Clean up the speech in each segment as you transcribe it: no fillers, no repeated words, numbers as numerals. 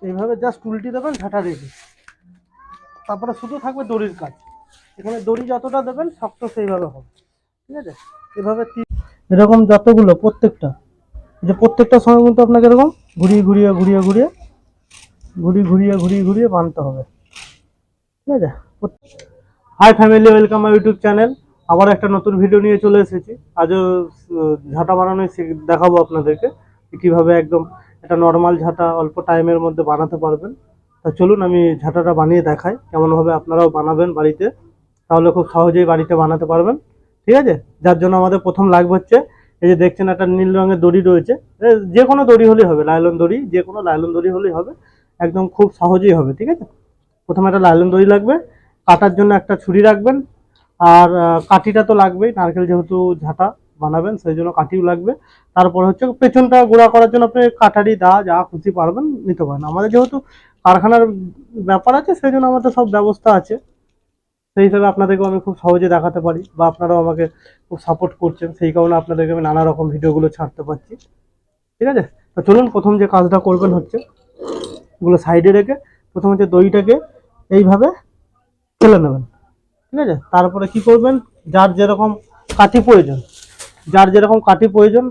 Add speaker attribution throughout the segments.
Speaker 1: এইভাবে জাস্ট উল্টি দেবেন, ঝাঁটা রেডি। তারপরে শুধু থাকবে দড়ির কাজ। এখানে দড়ি যতটা দেবেন শক্ত সেইভাবে হবে, ঠিক আছে। এভাবে এরকম যতগুলো প্রত্যেকটা সময় কিন্তু আপনাকে এরকম ঘুরিয়ে ঘুরিয়ে ঘুরিয়ে ঘুরিয়ে ঘুরিয়ে বানতে হবে, ঠিক আছে। Hi family, welcome my YouTube channel. আবার একটা নতুন ভিডিও নিয়ে চলে এসেছি। আজও ঝাঁটা বানানো দেখাবো আপনাদেরকে কিভাবে একদম একটা নর্মাল ঝাঁটা অল্প টাইমের মধ্যে বানাতে পারবেন। তা চলুন আমি ঝাঁটাটা বানিয়ে দেখাই কেমনভাবে আপনারাও বানাবেন বাড়িতে, তাহলে খুব সহজেই বাড়িতে বানাতে পারবেন, ঠিক আছে। যার জন্য আমাদের প্রথম লাগবে হচ্ছে, এই যে দেখছেন একটা নীল রঙের দড়ি রয়েছে। যে কোনো দড়ি হলেই হবে, লাইলন দড়ি, যে কোনো লাইলন দড়ি হলেই হবে, একদম খুব সহজেই হবে, ঠিক আছে। প্রথমে একটা লাইলন দড়ি লাগবে, কাটার জন্য একটা ছুরি রাখবেন, আর কাঠিটা তো লাগবেই, নারকেল যেহেতু ঝাঁটা বানাবেন সেই জন্য কাঠিও লাগবে। তারপর হচ্ছে পেছনটা গুঁড়া করার জন্য আপনি কাটারি দা যা খুশি পারবেন নিতে পারেন। আমাদের যেহেতু কারখানার ব্যাপার আছে সেই জন্য আমাদের সব ব্যবস্থা আছে, সেই হিসাবে আপনাদেরকে আমি খুব সহজে দেখাতে পারি, বা আপনারাও আমাকে খুব সাপোর্ট করছেন, সেই কারণে আপনাদেরকে আমি নানা রকম ভিডিওগুলো ছাড়তে পারছি, ঠিক আছে। তো চলুন প্রথম যে কাজটা করবেন হচ্ছে, এগুলো সাইডে রেখে প্রথম হচ্ছে দইটাকে এইভাবে ফেলে নেবেন, ঠিক আছে। তারপরে কি করবেন, যার যেরকম কাঠি প্রয়োজন, যার যেরকম কাঠি প্রয়োজন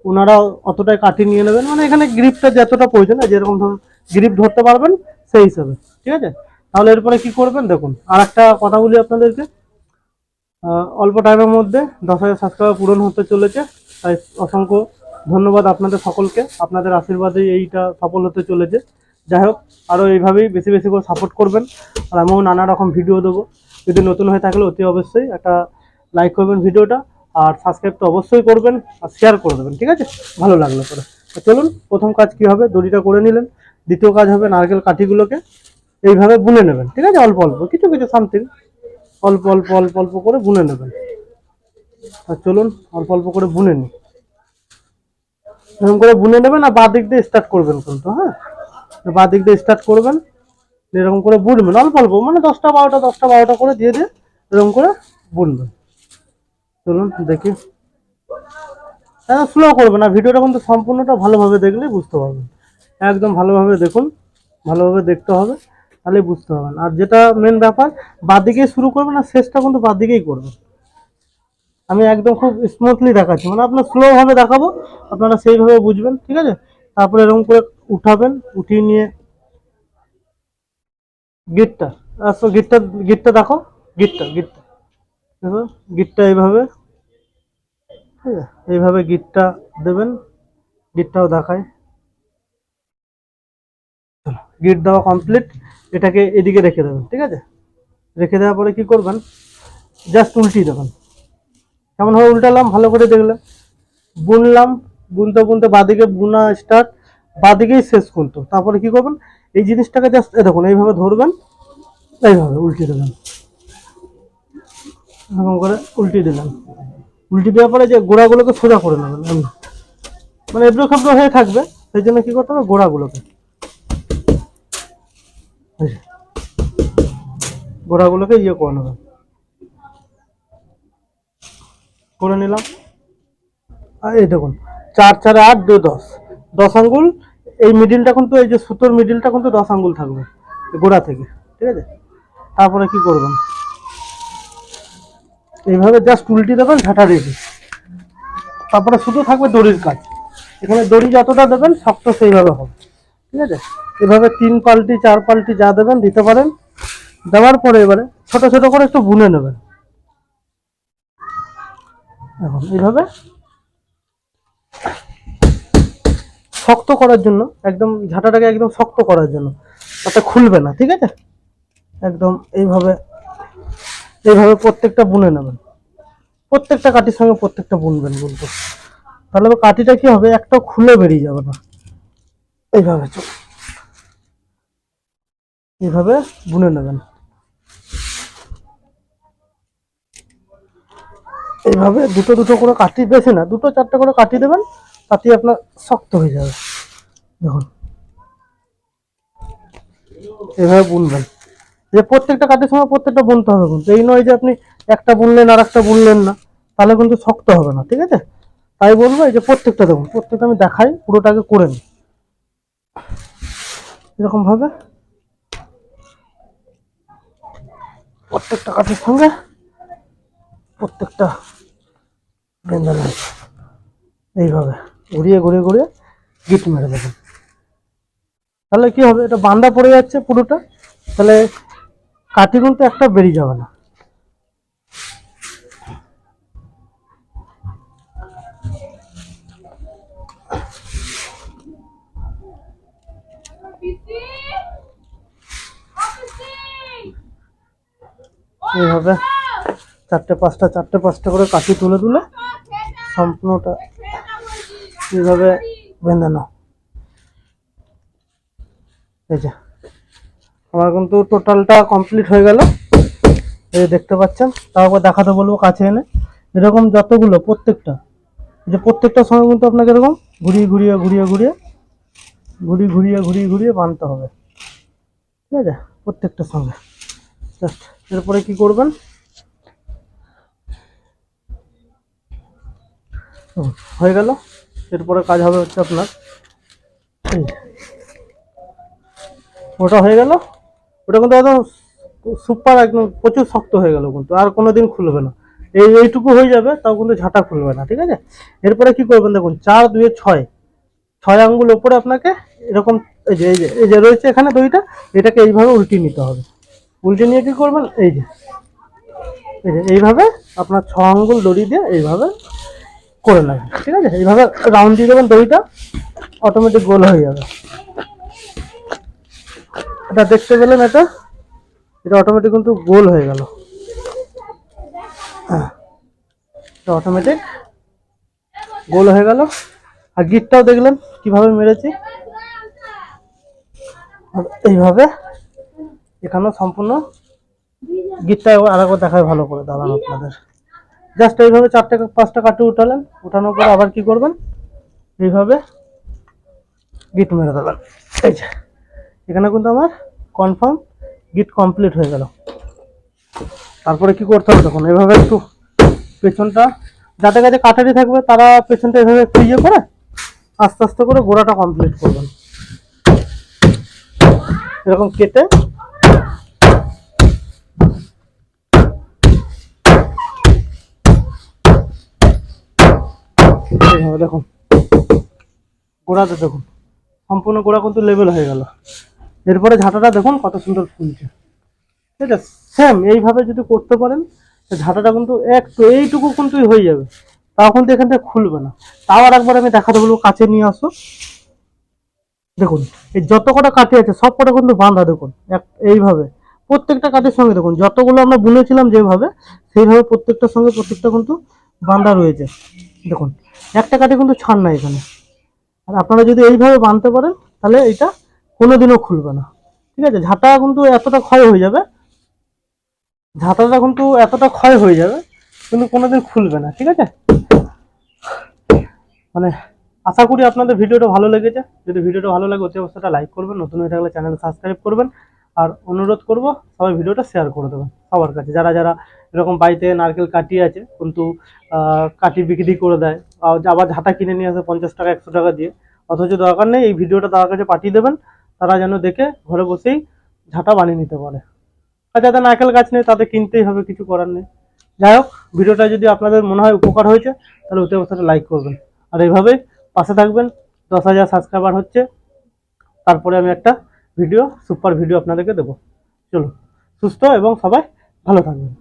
Speaker 1: ওনারা অতটাই কাঠি নিয়ে নেবেন, মানে এখানে গ্রিপটা যতটা প্রয়োজন, যেরকম ধরুন গ্রিপ ধরতে পারবেন সেই হিসাবে, ঠিক আছে। তাহলে এরপরে কি করবেন দেখুন, আর একটা কথা বলি আপনাদেরকে, অল্প টাইমের মধ্যে 10,000 সাবস্ক্রাইবার পূরণ হতে চলেছে, তাই অসংখ্য ধন্যবাদ আপনাদের সকলকে। আপনাদের আশীর্বাদেই এইটা সফল হতে চলেছে। যাই হোক, আরও এইভাবেই বেশি বেশি করে সাপোর্ট করবেন, আর আমিও নানা রকম ভিডিও দেবো। যদি নতুন হয়ে থাকলে অতি অবশ্যই একটা লাইক করবেন ভিডিওটা, আর সাবস্ক্রাইব তো অবশ্যই করবেন, আর শেয়ার করে দেবেন, ঠিক আছে, ভালো লাগলো পরে। তো চলুন প্রথম কাজ কি হবে, দড়িটা করে নিলেন। দ্বিতীয় কাজ হবে নারকেল কাঠিগুলোকে এইভাবে বুনে নেবেন, ঠিক আছে, অল্প অল্প কিছু কিছু সামথিং অল্প অল্প অল্প অল্প করে বুনে নেবেন। আর চলুন অল্প অল্প করে বুনে নিই, এরকম করে বুনে নেবেন। আর বাঁ দিক দিয়ে স্টার্ট করবেন কিন্তু, হ্যাঁ, বাঁ দিক দিয়ে স্টার্ট করবেন, এরকম করে বুনবেন অল্প অল্প, মানে 10টা 12টা করে দিয়ে দিয়ে এরকম করে বুনবেন। চলুন দেখি, স্লো করবেন না, ভিডিওটা কিন্তু সম্পূর্ণটা ভালোভাবে দেখলেই বুঝতে পারবেন। একদম ভালোভাবে দেখুন, ভালোভাবে দেখতে হবে, তাহলে বুঝতে পারবেন। আর যেটা মেন ব্যাপার, বাঁদিকেই শুরু করবেন আর শেষটা কিন্তু বাঁদিকেই করবেন। আমি একদম খুব স্মুথলি দেখাচ্ছি, মানে আপনার স্লো ভাবে দেখাবো, আপনারা সেইভাবে বুঝবেন, ঠিক আছে। তারপরে এরকম করে উঠাবেন, উঠিয়ে নিয়ে গিটটা, আচ্ছা গিটটা, গিটটা দেখো, গিটটা গিটটা দেখো, গিটটা এইভাবে, ঠিক আছে, এইভাবে গিটটা দেবেন। গিটটাও দেখায়, গিট দেওয়া কমপ্লিট। এটাকে এদিকে রেখে দেবেন, ঠিক আছে। রেখে দেওয়ার পরে কি করবেন, জাস্ট উল্টি দেবেন। কেমনভাবে উল্টালাম ভালো করে দেখলেন, বুনলাম, বুনতে বুনতে বাদিকে বুনা স্টার্ট, বাদিকেই শেষ কিন্তু। তারপরে কি করবেন, এই জিনিসটাকে জাস্ট দেখুন এইভাবে ধরবেন, এইভাবে উল্টে দেবেন, এরকম করে উল্টে দিলেন। উল্টে দেওয়ার পরে যে গোড়াগুলোকে সোজা করে নেবেন, মানে এবড়ো খেবড়ো হয়ে থাকবে, সেই জন্য কি করতে হবে, গোড়াগুলোকে ইয়ে করে নেবেন, করে নিলাম। আর এই দেখুন 4 4 8 2 10, 10 আঙ্গুল। এই মিডিলটা কিন্তু, এই যে সুতোর মিডিলটা কিন্তু 10 আঙ্গুল থাকবে গোড়া থেকে, ঠিক আছে। তারপরে কি করবেন, এইভাবে জাস্ট উল্টি দেবেন, ঝাঁটা রেডি। তারপরে শুধু থাকবে দড়ির কাজ, এখানে দড়ি যতটা দেবেন শক্ত সেইভাবে হবে, ঠিক আছে। এভাবে 3 পাল্টি 4 পাল্টি যা দেবেন দিতে পারেন। দেওয়ার পরে এবারে ছোট ছোট করে একটু বুনে নেবেন, এখন এইভাবে শক্ত করার জন্য, একদম ঝাঁটাটাকে একদম শক্ত করার জন্য, তাতে খুলবে না, ঠিক আছে। একদম এইভাবে, এইভাবে প্রত্যেকটা বুনে নেবেন, প্রত্যেকটা কাঠির সঙ্গে প্রত্যেকটা বুনবেন কিন্তু, তাহলে কাঠিটা কি হবে, একটা খুলে বেরিয়ে যাবে না। এইভাবে এইভাবে বুনে নেবেন, এইভাবে দুটো দুটো করে কাঠি, বেশি না 2-4টা করে কাঠি দেবেন, তাতে আপনার শক্ত হয়ে যাবে। দেখুন এইভাবে বুনবেন, যে প্রত্যেকটা কাঠের সময় প্রত্যেকটা বুনতে হবে কিন্তু, এই নয় যে আপনি একটা বুনলেন আর একটা বুনলেন না, তাহলে কিন্তু শক্ত হবে না, ঠিক আছে। তাই বলবো এই যে প্রত্যেকটা দেখুন, প্রত্যেকটা আমি দেখাই, পুরোটাকে করে নিই। এরকম ভাবে প্রত্যেকটা কাঠের সঙ্গে প্রত্যেকটা বেঁধে নেয়। এইভাবে ঘুরিয়ে ঘুরিয়ে ঘুরিয়ে গিট মেরে দেবেন। তাহলে কি হবে, এটা বাঁধা পড়ে যাচ্ছে পুরোটা, তাহলে কাঠি কিন্তু একটা বেরিয়ে যাবে না। এইভাবে চারটে পাঁচটা করে কাঠি তুলে তুলে সম্পূর্ণটা এইভাবে বেঁধে নাও। এই যে আমার কিন্তু টোটালটা কমপ্লিট হয়ে গেল, এই দেখতে পাচ্ছেন। তারপর দেখাতে বলবো কাছে এনে, এরকম যতগুলো প্রত্যেকটা, এই যে প্রত্যেকটার সঙ্গে কিন্তু আপনাকে এরকম ঘুরিয়ে ঘুরিয়ে ঘুরিয়ে ঘুরিয়ে ঘুরিয়ে বাঁধতে হবে, ঠিক আছে, প্রত্যেকটার সঙ্গে। জাস্ট এরপরে কি করবেন, হয়ে গেল। এরপরে কাজ হবে হচ্ছে আপনার ওটা হয়ে গেল, ওটা কিন্তু একদম সুপার, একদম প্রচুর শক্ত হয়ে গেল, কিন্তু আর কোনোদিন খুলবে না। এইটুকু হয়ে যাবে, তাও কিন্তু ঝাঁটা খুলবে না, ঠিক আছে। এরপরে কি করবেন দেখুন, 4 2 6 6 আঙ্গুল ওপরে আপনাকে এরকম, এই যে রয়েছে এখানে দড়িটা, এটাকে এইভাবে উল্টে নিতে হবে। উল্টে নিয়ে কি করবেন, এই যে এইভাবে আপনার 6 আঙ্গুল দড়ি দিয়ে এইভাবে করে নেবেন, ঠিক আছে। এইভাবে রাউন্ড দিয়ে দেবেন, দড়িটা অটোমেটিক গোল হয়ে যাবে। এটা দেখতে পেলেন, এটা অটোমেটিক কিন্তু গোল হয়ে গেল, এটা অটোমেটিক গোল হয়ে গেল। আর গিটটাও দেখলেন কিভাবে মেরেছি, এইভাবে এখানেও সম্পূর্ণ গিটটা আরেকবার দেখায় ভালো করে দাঁড়ান আপনাদের। জাস্ট এইভাবে 4টে 5টা কাঠি উঠালেন, উঠানোর পর আবার কি করবেন, এইভাবে গিট মেরে দেবেন। এই যে এখানে কিন্তু আমার কনফার্ম গিট কমপ্লিট হয়ে গেল। তারপরে কি করতে হবে তখন, এইভাবে একটু পেছনটা, যাদের কাছে কাটারি থাকবে তারা পেছনটা এভাবে একটু ইয়ে করে আস্তে আস্তে করে গোড়াটা কমপ্লিট করবেন, এরকম কেটে। দেখুন গোড়াতে, দেখুন সম্পূর্ণ গোড়া কিন্তু লেভেল হয়ে গেল। এরপরে ঝাঁটাটা দেখুন কত সুন্দর ফুলছে, ঠিক আছে। সেম এইভাবে যদি করতে পারেন, ঝাঁটাটা কিন্তু একটু এইটুকু কিন্তু হয়ে যাবে, তাও কিন্তু এখান থেকে খুলবে না। তাও আর একবার আমি দেখাতে বলবো, কাছে নিয়ে আসো। দেখুন এই যত কটা কাঠি আছে সব কটা কিন্তু বাঁধা, দেখুন এইভাবে প্রত্যেকটা কাঠির সঙ্গে দেখুন যতগুলো আমরা বুনেছিলাম যেভাবে, সেইভাবে প্রত্যেকটার সঙ্গে প্রত্যেকটা কিন্তু বাঁধা রয়েছে। দেখুন একটা কাঠি কিন্তু ছাড় নাই এখানে। আর আপনারা যদি এইভাবে বাঁধতে পারেন তাহলে এটা কোনোদিনও খুলবে না, ঠিক আছে। ঝাঁটা কিন্তু এতটা ক্ষয় হয়ে যাবে, ঝাঁটাটা কিন্তু এতটা ক্ষয় হয়ে যাবে, কিন্তু কোনোদিন খুলবে না, ঠিক আছে। মানে আশা করি আপনাদের ভিডিওটা ভালো লেগেছে। যদি ভিডিওটা ভালো লাগে অতি অবশ্যই লাইক করবেন, নতুন হয়ে থাকলে চ্যানেল সাবস্ক্রাইব করবেন। আর অনুরোধ করব সবাই ভিডিওটা শেয়ার করে দেবেন সবার কাছে, যারা যারা এরকম বাড়িতে নারকেল কাটি আছে কিন্তু কাটি বিক্রি করে দেয়, আবার ঝাঁটা কিনে নিয়ে আসে 50 টাকা 100 টাকা দিয়ে, অথচ দরকার নেই। এই ভিডিওটা তার কাছে পাঠিয়ে দেবেন, তারা যেন দেখে ঘরে বসেই ঝাঁটা বানিয়ে নিতে পারে। আর যাদের নারকেল গাছ নেই তাদের কিনতেই হবে, কিছু করার নেই। যাই হোক, ভিডিওটা যদি আপনাদের মনে হয় উপকার হয়েছে তাহলে অতি অবশ্যই লাইক করবেন, আর এইভাবে পাশে থাকবেন। 10,000 সাবস্ক্রাইবার হচ্ছে, তারপরে আমি একটা সুপার ভিডিও আপনাদেরকে দেবো। চলুন, সুস্থ এবং সবাই ভালো থাকবেন।